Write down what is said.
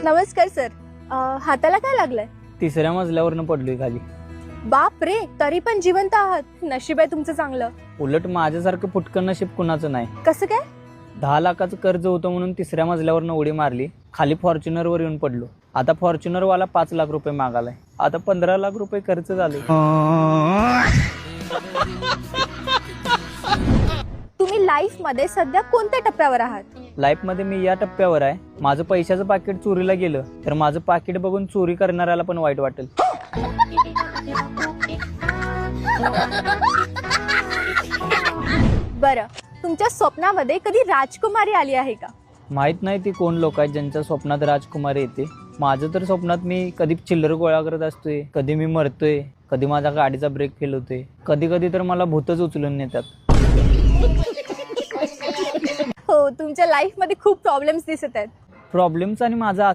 नमस्कार सर. हाताला काय लागलंय? तिसऱ्या मजल्यावरनं पडलोय खाली. बाप रे, तरी पण जिवंत आहात. नशीब आहे तुमचं चांगलं. उलट माझ्यासारखं फुटकन नशीब कुणाचं नाही. कसं काय? 10 लाखाचं कर्ज होतं म्हणून तिसऱ्या मजल्यावरनं उडी मारली. खाली फॉर्च्युनरवर येऊन पडलो. आता फॉर्च्युनरवाला 5 लाख रुपये मागालाय. आता 15 लाख रुपये खर्च झाले. तुम्ही लाईफ मध्ये सध्या कोणत्या टप्प्यावर आहात? लाईफमध्ये मी या टप्प्यावर आहे, माझं पैशाचं पाकिट चोरीला गेलं तर माझं पाकिट बघून चोरी करणाऱ्याला पण वाईट वाटेल. बरं, तुमच्या स्वप्नामध्ये कधी राजकुमारी आली आहे का? माहित नाही ती कोण लोक आहेत ज्यांच्या स्वप्नात राजकुमारी येते. माझं तर स्वप्नात मी कधी चिल्लर गोळा करत असतोय, कधी मी मरतोय, कधी माझ्या गाडीचा ब्रेक फेल होतोय, कधी कधी तर मला भूतच उचलून नेतात. हो, तुमच्या लाईफ मध्ये खूप प्रॉब्लेम्स दिसत आहेत. प्रॉब्लेम्स आणि माझा